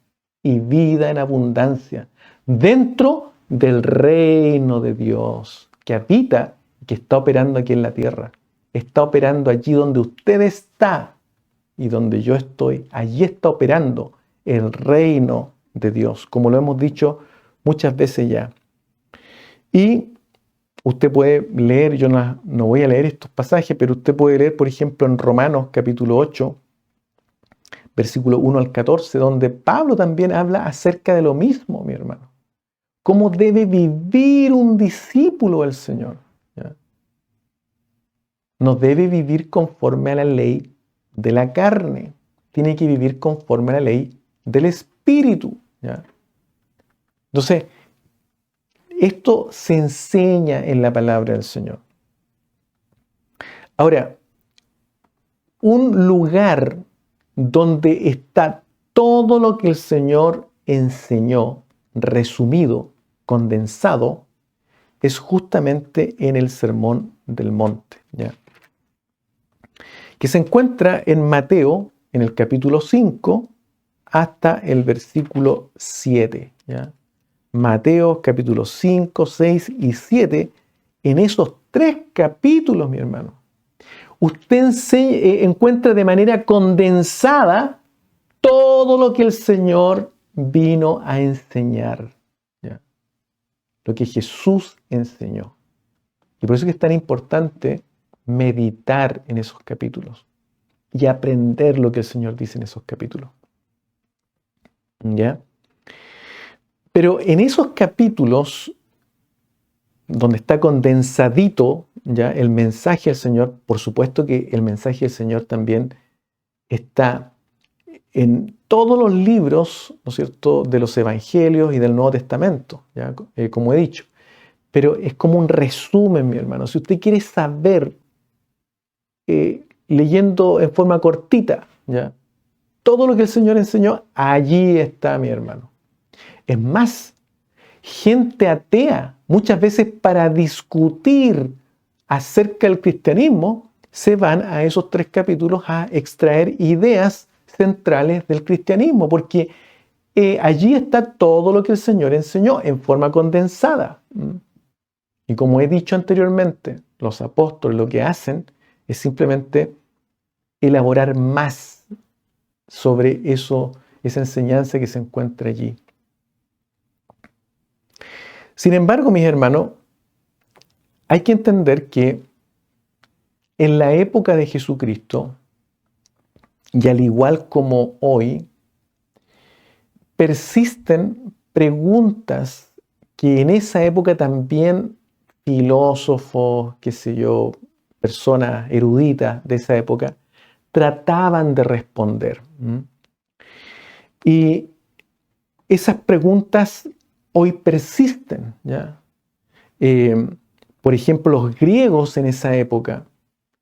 y vida en abundancia, dentro del reino de Dios, que habita y que está operando aquí en la tierra. Está operando allí donde usted está y donde yo estoy. Allí está operando el reino de Dios, como lo hemos dicho muchas veces ya. Y usted puede leer, yo no voy a leer estos pasajes, pero usted puede leer, por ejemplo, en Romanos capítulo 8, versículo 1 al 14, donde Pablo también habla acerca de lo mismo, mi hermano. ¿Cómo debe vivir un discípulo del Señor? ¿Ya? No debe vivir conforme a la ley de la carne. Tiene que vivir conforme a la ley del Espíritu. ¿Ya? Entonces, esto se enseña en la palabra del Señor. Ahora, un lugar donde está todo lo que el Señor enseñó, resumido, condensado, es justamente en el Sermón del Monte, ¿ya? Que se encuentra en Mateo, en el capítulo 5, hasta el versículo 7, ¿ya? Mateo capítulo 5, 6 y 7, en esos 3 capítulos, mi hermano, usted encuentra de manera condensada todo lo que el Señor vino a enseñar, ¿ya? Lo que Jesús enseñó. Y por eso es que es tan importante meditar en esos capítulos y aprender lo que el Señor dice en esos capítulos, ¿ya? Pero en esos capítulos, donde está condensadito ya el mensaje del Señor, por supuesto que el mensaje del Señor también está en todos los libros, ¿no es cierto?, de los Evangelios y del Nuevo Testamento, ¿ya? Como he dicho. Pero es como un resumen, mi hermano. Si usted quiere saber, leyendo en forma cortita, ¿ya?, todo lo que el Señor enseñó, allí está, mi hermano. Es más, gente atea, muchas veces para discutir acerca del cristianismo, se van a esos 3 capítulos a extraer ideas centrales del cristianismo, porque allí está todo lo que el Señor enseñó en forma condensada. Y como he dicho anteriormente, los apóstoles lo que hacen es simplemente elaborar más sobre eso, esa enseñanza que se encuentra allí. Sin embargo, mis hermanos, hay que entender que en la época de Jesucristo, y al igual como hoy, persisten preguntas que en esa época también filósofos, qué sé yo, personas eruditas de esa época, trataban de responder. Y esas preguntas hoy persisten, ¿ya? Por ejemplo, los griegos en esa época,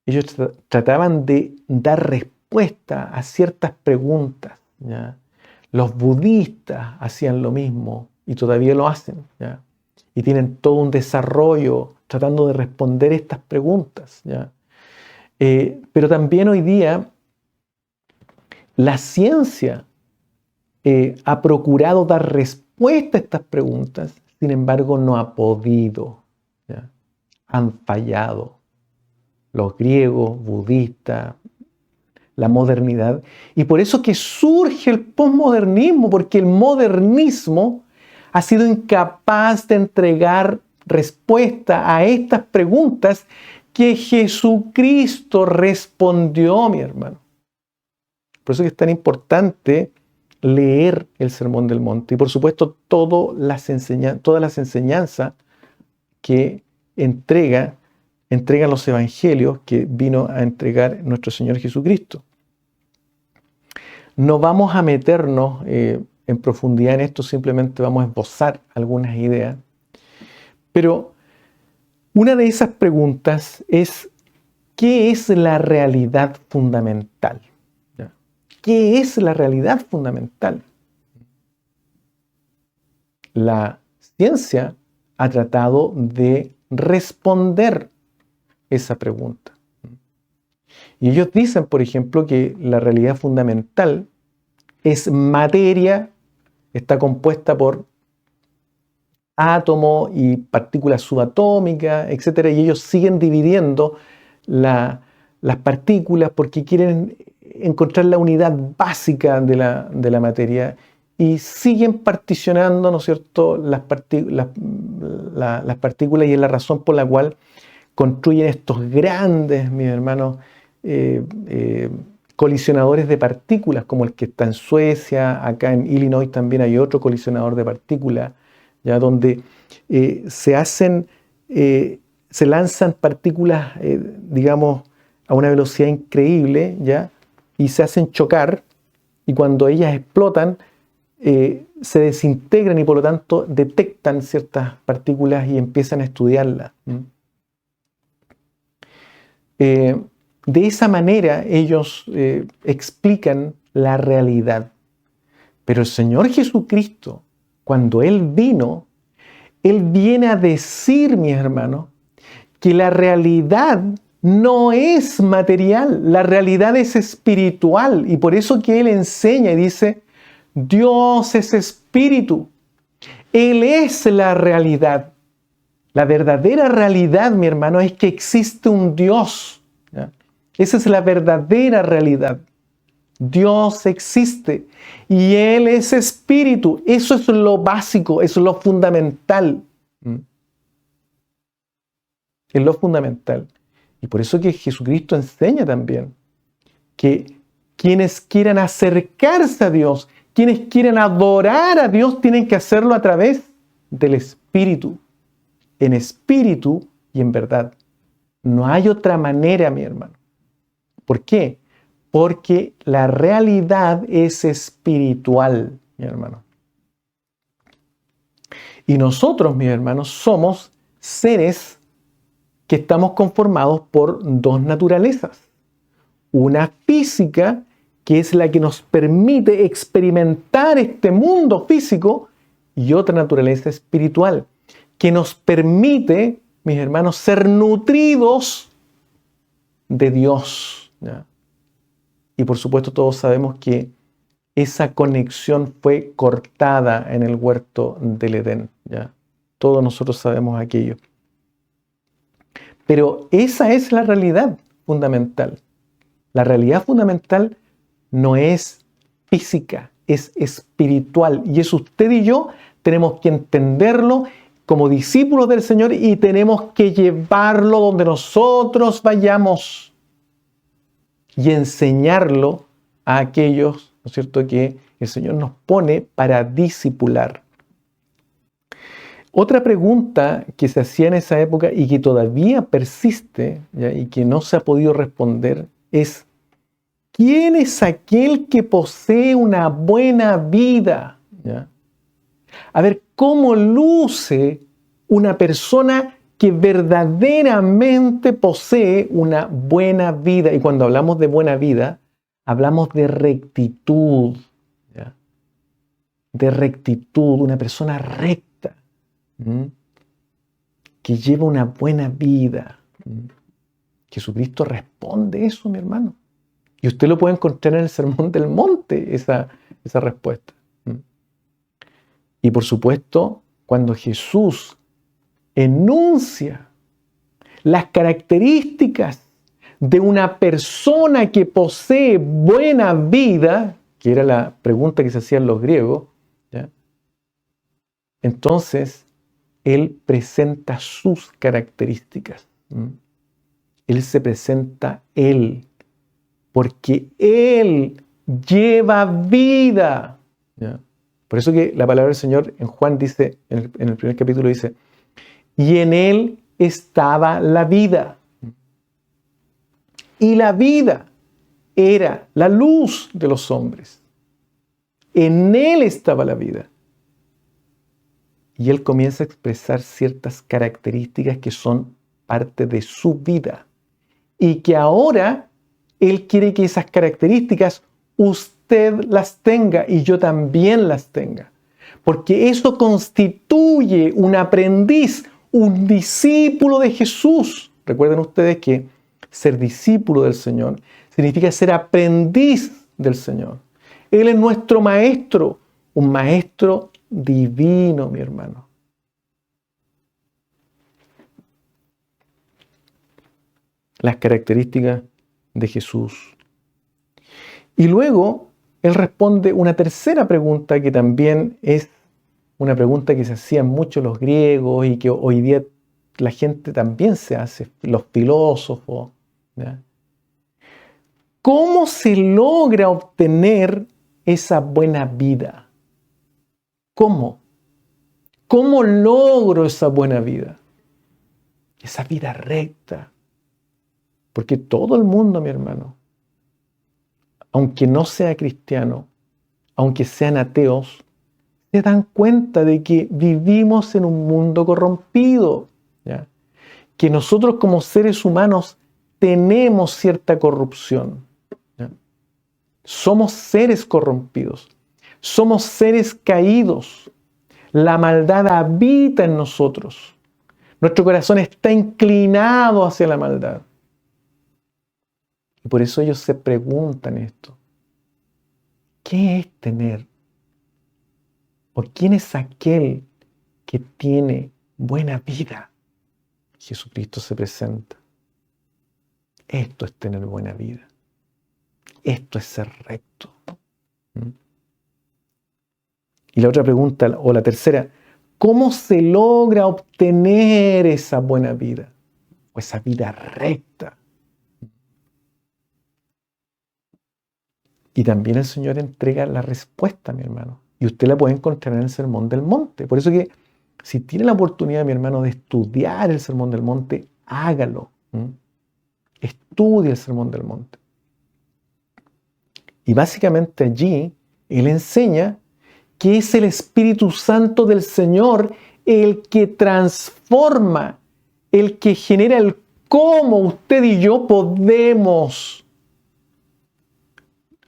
ellos trataban de dar respuesta a ciertas preguntas, ¿ya? Los budistas hacían lo mismo y todavía lo hacen, ¿ya? Y tienen todo un desarrollo tratando de responder estas preguntas, ¿ya? Pero también hoy día la ciencia ha procurado dar respuesta a estas preguntas, sin embargo no ha podido, ¿ya? Han fallado. Los griegos, budistas, la modernidad. Y por eso que surge el posmodernismo, porque el modernismo ha sido incapaz de entregar respuesta a estas preguntas que Jesucristo respondió, mi hermano. Por eso que es tan importante leer el Sermón del Monte y por supuesto todas las enseñanzas que entregan los evangelios que vino a entregar nuestro Señor Jesucristo. No vamos a meternos en profundidad en esto, simplemente vamos a esbozar algunas ideas. Pero una de esas preguntas es, ¿qué es la realidad fundamental? ¿Qué es la realidad fundamental? La ciencia ha tratado de responder esa pregunta. Y ellos dicen, por ejemplo, que la realidad fundamental es materia, está compuesta por átomos y partículas subatómicas, etc. Y ellos siguen dividiendo las partículas porque quieren encontrar la unidad básica de la materia y siguen particionando, ¿no es cierto?, las partículas y es la razón por la cual construyen estos grandes, mis hermanos, colisionadores de partículas, como el que está en Suecia. Acá en Illinois también hay otro colisionador de partículas, ya donde se lanzan partículas, digamos, a una velocidad increíble, ya, y se hacen chocar, y cuando ellas explotan, se desintegran y por lo tanto detectan ciertas partículas y empiezan a estudiarlas. De esa manera ellos explican la realidad. Pero el Señor Jesucristo, cuando Él viene a decir, mis hermanos, que la realidad no es material, la realidad es espiritual. Y por eso que Él enseña y dice, Dios es espíritu. Él es la realidad. La verdadera realidad, mi hermano, es que existe un Dios. ¿Ya? Esa es la verdadera realidad. Dios existe y Él es espíritu. Eso es lo básico, eso es lo fundamental. Es lo fundamental. Y por eso que Jesucristo enseña también que quienes quieran acercarse a Dios, quienes quieran adorar a Dios, tienen que hacerlo a través del Espíritu. En espíritu y en verdad. No hay otra manera, mi hermano. ¿Por qué? Porque la realidad es espiritual, mi hermano. Y nosotros, mis hermanos, somos seres que estamos conformados por dos naturalezas. Una física, que es la que nos permite experimentar este mundo físico, y otra naturaleza espiritual, que nos permite, mis hermanos, ser nutridos de Dios. ¿Ya? Y por supuesto todos sabemos que esa conexión fue cortada en el huerto del Edén. ¿Ya? Todos nosotros sabemos aquello. Pero esa es la realidad fundamental. La realidad fundamental no es física, es espiritual. Y eso usted y yo tenemos que entenderlo como discípulos del Señor y tenemos que llevarlo donde nosotros vayamos y enseñarlo a aquellos, ¿no es cierto?, que el Señor nos pone para discipular. Otra pregunta que se hacía en esa época y que todavía persiste, ¿ya?, y que no se ha podido responder es: ¿quién es aquel que posee una buena vida? ¿Ya? A ver, ¿cómo luce una persona que verdaderamente posee una buena vida? Y cuando hablamos de buena vida, hablamos de rectitud. ¿Ya? De rectitud, una persona recta, que lleva una buena vida. Jesucristo responde eso, mi hermano. Y usted lo puede encontrar en el Sermón del Monte, esa respuesta. Y por supuesto, cuando Jesús enuncia las características de una persona que posee buena vida, que era la pregunta que se hacían los griegos, ¿ya?, entonces Él presenta sus características. Él se presenta Él, porque Él lleva vida. ¿Ya? Por eso que la palabra del Señor en Juan dice, en el primer capítulo dice, y en Él estaba la vida. Y la vida era la luz de los hombres. En Él estaba la vida. Y Él comienza a expresar ciertas características que son parte de su vida. Y que ahora Él quiere que esas características usted las tenga y yo también las tenga. porque eso constituye un aprendiz, un discípulo de Jesús. Recuerden ustedes que ser discípulo del Señor significa ser aprendiz del Señor. Él es nuestro maestro, un maestro divino, mi hermano. Las características de Jesús. Y luego Él responde una tercera pregunta que también es una pregunta que se hacían mucho los griegos y que hoy día la gente también se hace, los filósofos, ¿ya? ¿Cómo se logra obtener esa buena vida? ¿Cómo? ¿Cómo logro esa buena vida? Esa vida recta. Porque todo el mundo, mi hermano, aunque no sea cristiano, aunque sean ateos, se dan cuenta de que vivimos en un mundo corrompido, ¿ya? Que nosotros como seres humanos tenemos cierta corrupción, ¿ya? Somos seres corrompidos, somos seres caídos, la maldad habita en nosotros, nuestro corazón está inclinado hacia la maldad. Y por eso ellos se preguntan esto. ¿Qué es tener? ¿O quién es aquel que tiene buena vida? Jesucristo se presenta. Esto es tener buena vida. Esto es ser recto. Y la otra pregunta, o la tercera, ¿cómo se logra obtener esa buena vida? O esa vida recta. Y también el Señor entrega la respuesta, mi hermano. Y usted la puede encontrar en el Sermón del Monte. Por eso que si tiene la oportunidad, mi hermano, de estudiar el Sermón del Monte, hágalo. Estudie el Sermón del Monte. Y básicamente allí Él enseña que es el Espíritu Santo del Señor el que transforma, el que genera el cómo usted y yo podemos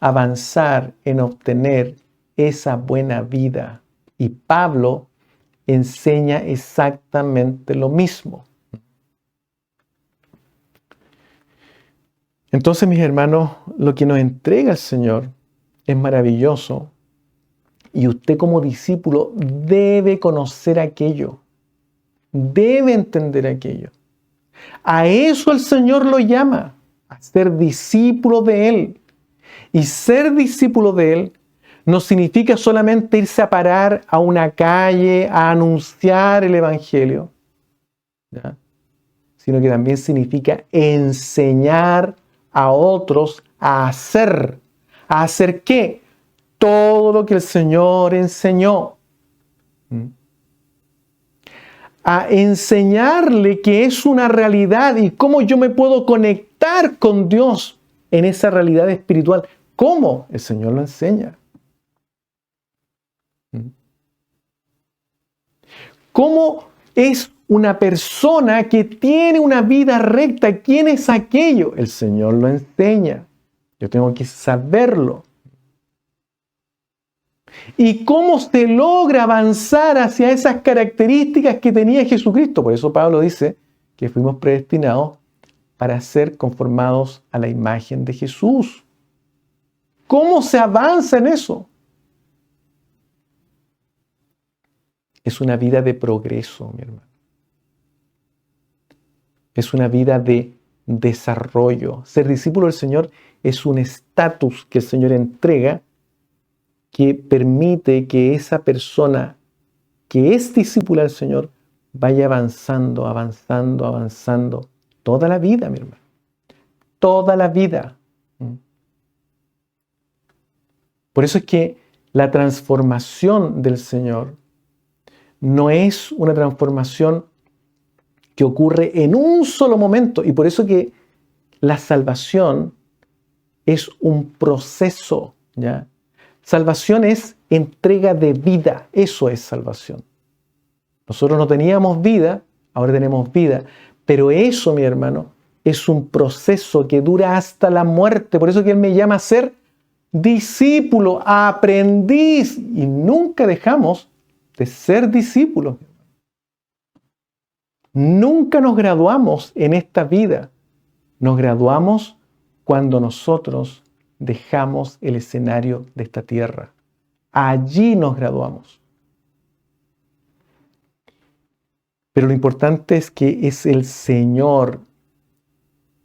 avanzar en obtener esa buena vida. Y Pablo enseña exactamente lo mismo. Entonces, mis hermanos, lo que nos entrega el Señor es maravilloso y usted como discípulo debe conocer aquello, debe entender aquello. A eso el Señor lo llama, a ser discípulo de Él. Y ser discípulo de Él no significa solamente irse a parar a una calle a anunciar el Evangelio, ¿ya? Sino que también significa enseñar a otros a hacer. ¿A hacer qué? Todo lo que el Señor enseñó. A enseñarle que es una realidad y cómo yo me puedo conectar con Dios en esa realidad espiritual. ¿Cómo? El Señor lo enseña. ¿Cómo es una persona que tiene una vida recta? ¿Quién es aquello? El Señor lo enseña. Yo tengo que saberlo. ¿Y cómo se logra avanzar hacia esas características que tenía Jesucristo? Por eso Pablo dice que fuimos predestinados para ser conformados a la imagen de Jesús. ¿Cómo se avanza en eso? Es una vida de progreso, mi hermano. Es una vida de desarrollo. Ser discípulo del Señor es un estatus que el Señor entrega que permite que esa persona que es discípula del Señor vaya avanzando, avanzando, avanzando toda la vida, mi hermano. Toda la vida. Por eso es que la transformación del Señor no es una transformación que ocurre en un solo momento. Y por eso que la salvación es un proceso, ¿ya? Salvación es entrega de vida. Eso es salvación. Nosotros no teníamos vida, ahora tenemos vida. Pero eso, mi hermano, es un proceso que dura hasta la muerte. Por eso que Él me llama a ser discípulo, aprendiz, y nunca dejamos de ser discípulos. Nunca nos graduamos en esta vida. Nos graduamos cuando nosotros dejamos el escenario de esta tierra. Allí nos graduamos. Pero lo importante es que es el Señor,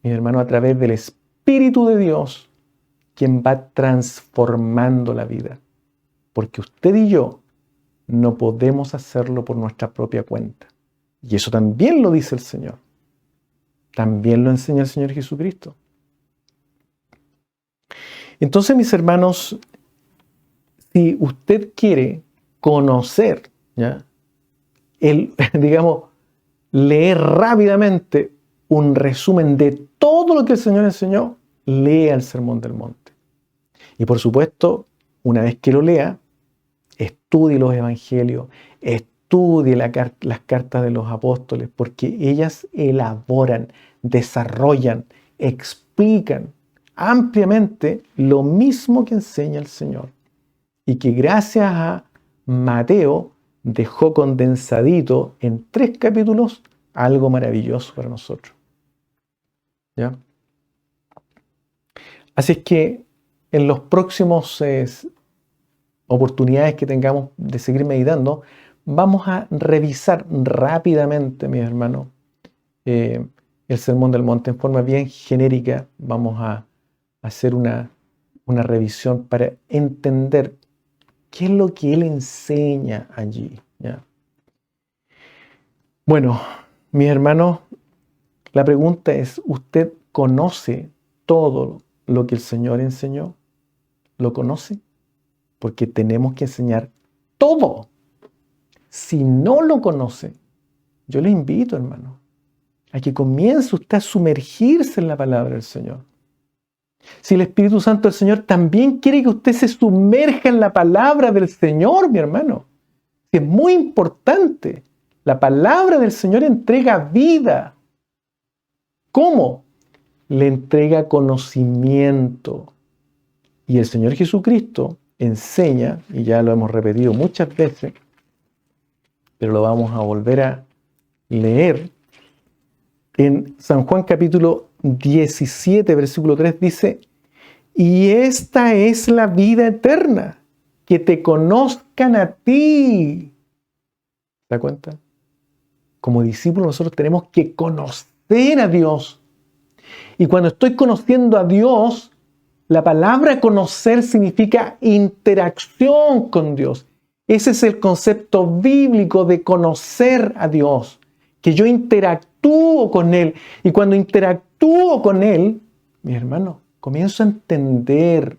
mi hermano, a través del Espíritu de Dios, quien va transformando la vida. Porque usted y yo no podemos hacerlo por nuestra propia cuenta. Y eso también lo dice el Señor. También lo enseña el Señor Jesucristo. Entonces, mis hermanos, si usted quiere conocer, ¿ya? Digamos, leer rápidamente un resumen de todo lo que el Señor enseñó, lea el Sermón del Monte. Y por supuesto, una vez que lo lea, estudie los evangelios, estudie las cartas de los apóstoles, porque ellas elaboran, desarrollan, explican ampliamente lo mismo que enseña el Señor. Y que gracias a Mateo dejó condensadito en 3 capítulos algo maravilloso para nosotros. ¿Ya? Así es que en los próximos oportunidades que tengamos de seguir meditando, vamos a revisar rápidamente, mis hermanos, el Sermón del Monte en forma bien genérica. Vamos a hacer una revisión para entender qué es lo que Él enseña allí, ¿ya? Bueno, mis hermanos, la pregunta es, ¿usted conoce todo lo que el Señor enseñó? ¿Lo conoce? Porque tenemos que enseñar todo. Si no lo conoce, yo le invito, hermano, a que comience usted a sumergirse en la palabra del Señor. Si el Espíritu Santo del Señor también quiere que usted se sumerja en la palabra del Señor, mi hermano. Es muy importante. La palabra del Señor entrega vida. ¿Cómo? Le entrega conocimiento. Y el Señor Jesucristo enseña, y ya lo hemos repetido muchas veces, pero lo vamos a volver a leer. En San Juan capítulo 17, versículo 3 dice, y esta es la vida eterna, que te conozcan a ti. ¿Se da cuenta? Como discípulos nosotros tenemos que conocer a Dios. Y cuando estoy conociendo a Dios, la palabra conocer significa interacción con Dios. Ese es el concepto bíblico de conocer a Dios, que yo interactúo con Él. Y cuando interactúo con Él, mi hermano, comienzo a entender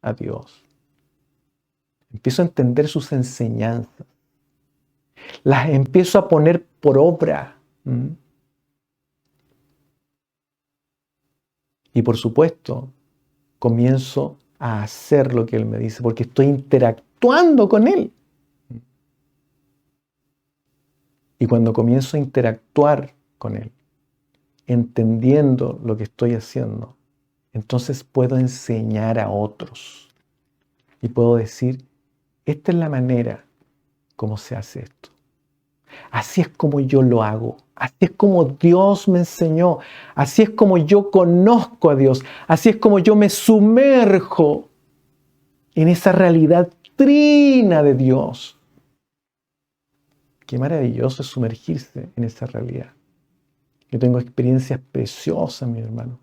a Dios. Empiezo a entender sus enseñanzas. Las empiezo a poner por obra. Y por supuesto, comienzo a hacer lo que Él me dice, porque estoy interactuando con Él. Y cuando comienzo a interactuar con Él, entendiendo lo que estoy haciendo, entonces puedo enseñar a otros. Y puedo decir, esta es la manera como se hace esto. Así es como yo lo hago. Así es como Dios me enseñó. Así es como yo conozco a Dios. Así es como yo me sumerjo en esa realidad trina de Dios. Qué maravilloso es sumergirse en esa realidad. Yo tengo experiencias preciosas, mi hermano.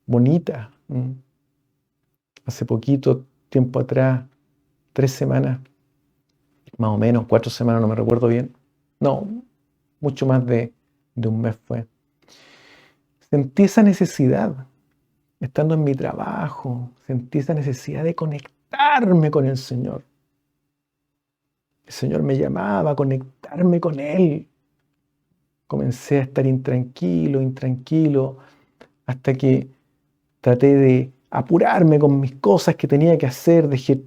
Bonitas. Hace poquito, tiempo atrás, 3 semanas, más o menos, 4 semanas, no me recuerdo bien. No, mucho más de un mes fue. Sentí esa necesidad, estando en mi trabajo, sentí esa necesidad de conectarme con el Señor. El Señor me llamaba a conectarme con Él. Comencé a estar intranquilo, hasta que traté de apurarme con mis cosas que tenía que hacer, dejé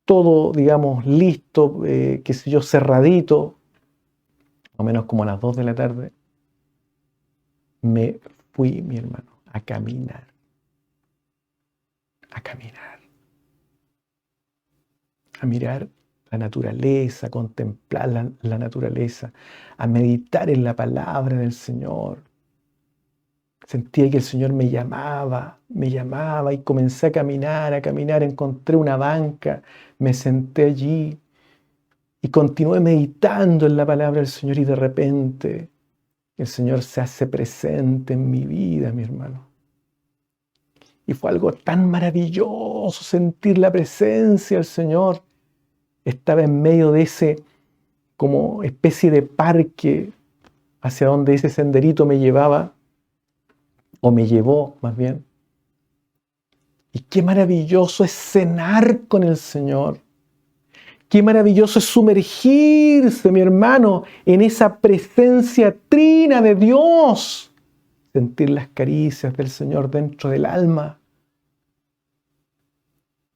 todo, digamos, listo, qué sé yo, cerradito, más o menos como a las 2 de la tarde, me fui, mi hermano, a a caminar, a mirar la naturaleza, a contemplar la naturaleza, a meditar en la palabra del Señor. Sentía que el Señor me llamaba y comencé a caminar, encontré una banca, me senté allí y continué meditando en la palabra del Señor y de repente el Señor se hace presente en mi vida, mi hermano. Y fue algo tan maravilloso sentir la presencia del Señor. Estaba en medio de ese como especie de parque hacia donde ese senderito me llevaba, o me llevó más bien. Y qué maravilloso es cenar con el Señor. Qué maravilloso es sumergirse, mi hermano, en esa presencia trina de Dios. Sentir las caricias del Señor dentro del alma.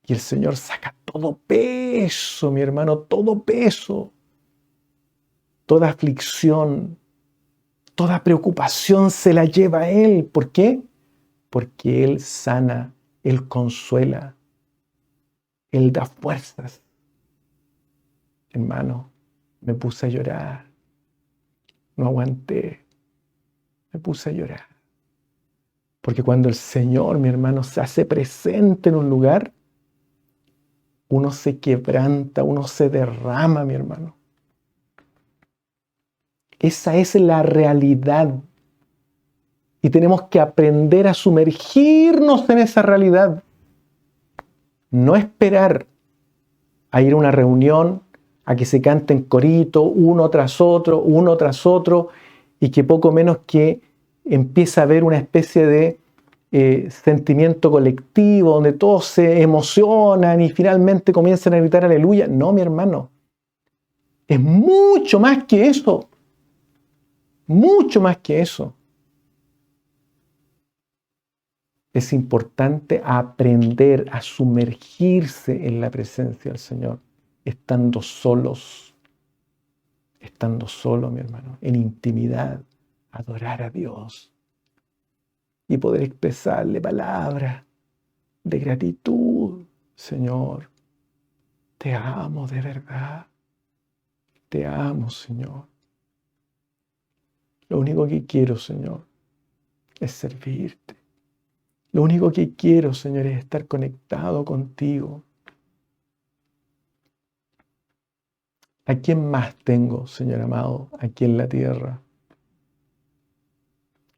Y el Señor saca todo peso, mi hermano, todo peso. Toda aflicción, toda preocupación se la lleva a Él. ¿Por qué? Porque Él sana, Él consuela, Él da fuerzas. Hermano, me puse a llorar. No aguanté. Me puse a llorar. Porque cuando el Señor, mi hermano, se hace presente en un lugar, uno se quebranta, uno se derrama, mi hermano. Esa es la realidad. Y tenemos que aprender a sumergirnos en esa realidad. No esperar a ir a una reunión, a que se canten corito, uno tras otro, y que poco menos que empieza a haber una especie de sentimiento colectivo, donde todos se emocionan y finalmente comienzan a gritar aleluya. No, mi hermano. Es mucho más que eso. Mucho más que eso. Es importante aprender a sumergirse en la presencia del Señor, estando solos, estando solo, mi hermano, en intimidad, adorar a Dios y poder expresarle palabras de gratitud. Señor, te amo de verdad, te amo, Señor. Lo único que quiero, Señor, es servirte. Lo único que quiero, Señor, es estar conectado contigo. ¿A quién más tengo, Señor amado, aquí en la tierra?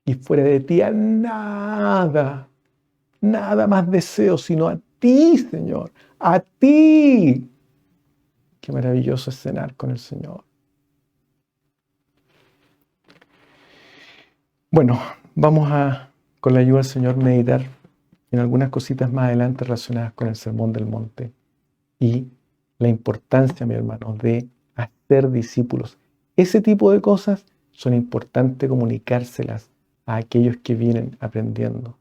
Y fuera de ti a nada más deseo sino a ti, Señor, a ti. Qué maravilloso es cenar con el Señor. Bueno, vamos a, con la ayuda del Señor, meditar en algunas cositas más adelante relacionadas con el Sermón del Monte y la importancia, mi hermano, de hacer discípulos. Ese tipo de cosas son importantes comunicárselas a aquellos que vienen aprendiendo.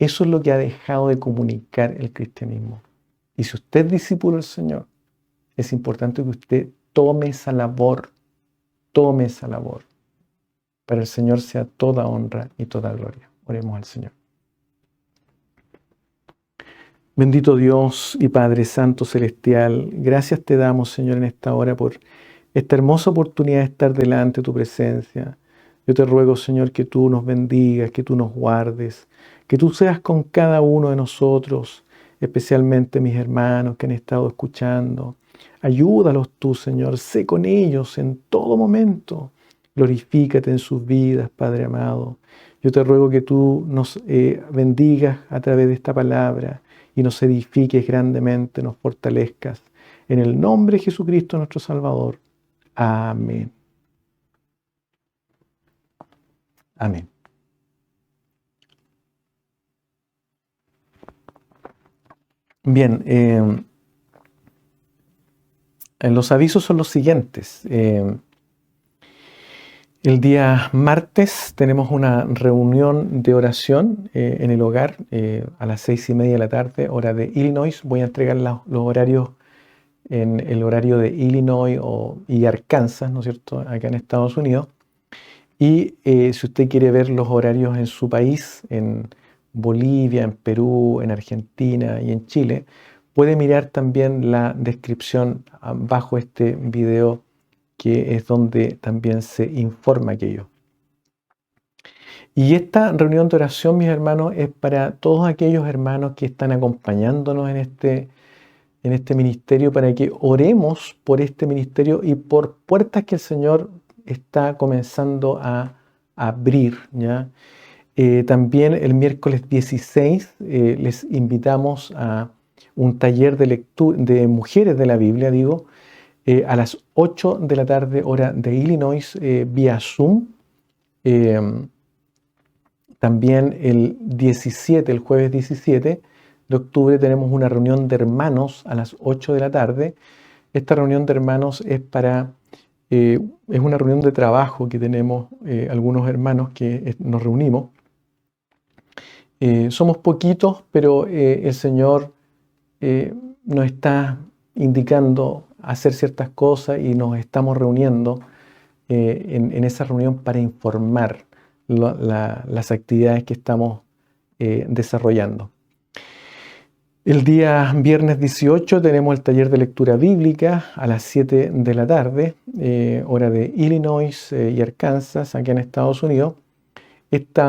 Eso es lo que ha dejado de comunicar el cristianismo. Y si usted es discípulo del Señor, es importante que usted tome esa labor, para el Señor sea toda honra y toda gloria. Oremos al Señor. Bendito Dios y Padre Santo Celestial, gracias te damos, Señor, en esta hora por esta hermosa oportunidad de estar delante de tu presencia. Yo te ruego, Señor, que tú nos bendigas, que tú nos guardes, que tú seas con cada uno de nosotros, especialmente mis hermanos que han estado escuchando. Ayúdalos tú, Señor, sé con ellos en todo momento. Glorifícate en sus vidas, Padre amado. Yo te ruego que tú nos bendigas a través de esta palabra y nos edifiques grandemente, nos fortalezcas. En el nombre de Jesucristo nuestro Salvador. Amén. Amén. Bien, los avisos son los siguientes. El día martes tenemos una reunión de oración en el hogar a las 6:30 de la tarde, hora de Illinois. Voy a entregar los horarios en el horario de Illinois y Arkansas, ¿no es cierto?, acá en Estados Unidos. Y si usted quiere ver los horarios en su país, en Bolivia, en Perú, en Argentina y en Chile, puede mirar también la descripción bajo este video, que es donde también se informa aquello. Y esta reunión de oración, mis hermanos, es para todos aquellos hermanos que están acompañándonos en este ministerio, para que oremos por este ministerio y por puertas que el Señor está comenzando a abrir, ¿ya? También el miércoles 16 les invitamos a un taller de lectura de mujeres de la Biblia, a las 8 de la tarde, hora de Illinois, vía Zoom. También el jueves 17 de octubre, tenemos una reunión de hermanos a las 8 de la tarde. Esta reunión de hermanos es una reunión de trabajo que tenemos algunos hermanos que nos reunimos. Somos poquitos, pero el Señor nos está indicando hacer ciertas cosas y nos estamos reuniendo en esa reunión para informar las actividades que estamos desarrollando. El día viernes 18 tenemos el taller de lectura bíblica a las 7 de la tarde, hora de Illinois y Arkansas, aquí en Estados Unidos. Este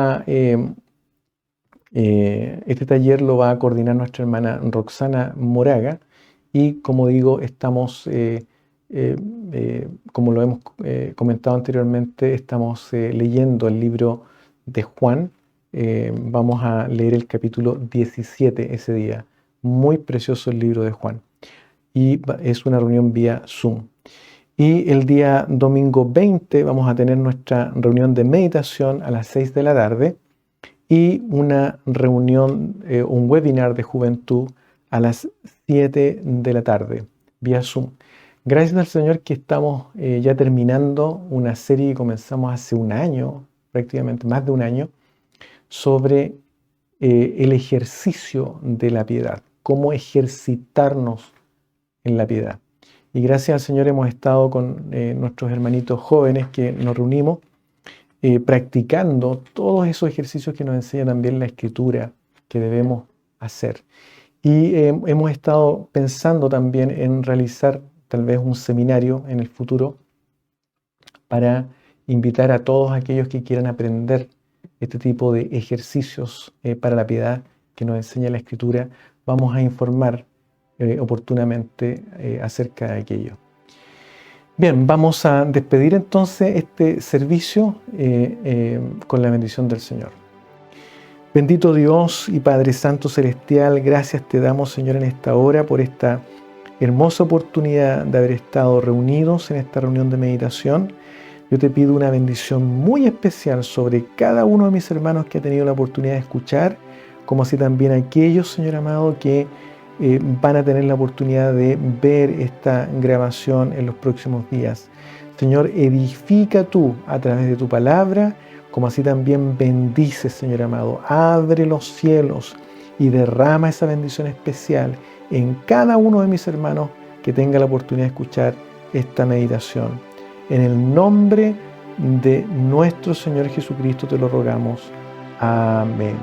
taller lo va a coordinar nuestra hermana Roxana Moraga y, como digo, estamos, como lo hemos comentado anteriormente, estamos leyendo el libro de Juan. Vamos a leer el capítulo 17 ese día. Muy precioso el libro de Juan. Y es una reunión vía Zoom. Y el día domingo 20 vamos a tener nuestra reunión de meditación a las 6 de la tarde. Y una reunión, un webinar de juventud a las 7 de la tarde, vía Zoom. Gracias al Señor que estamos ya terminando una serie que comenzamos hace un año, prácticamente más de un año, sobre el ejercicio de la piedad, cómo ejercitarnos en la piedad. Y gracias al Señor hemos estado con nuestros hermanitos jóvenes que nos reunimos, practicando todos esos ejercicios que nos enseña también la Escritura que debemos hacer. Y hemos estado pensando también en realizar tal vez un seminario en el futuro para invitar a todos aquellos que quieran aprender este tipo de ejercicios para la piedad que nos enseña la Escritura. Vamos a informar oportunamente acerca de aquello. Bien, vamos a despedir entonces este servicio con la bendición del Señor. Bendito Dios y Padre Santo Celestial, gracias te damos, Señor, en esta hora por esta hermosa oportunidad de haber estado reunidos en esta reunión de meditación. Yo te pido una bendición muy especial sobre cada uno de mis hermanos que ha tenido la oportunidad de escuchar, como así también aquellos, Señor amado, que van a tener la oportunidad de ver esta grabación en los próximos días. Señor, edifica tú a través de tu palabra, como así también bendice, Señor amado. Abre los cielos y derrama esa bendición especial en cada uno de mis hermanos que tenga la oportunidad de escuchar esta meditación. En el nombre de nuestro Señor Jesucristo te lo rogamos. Amén.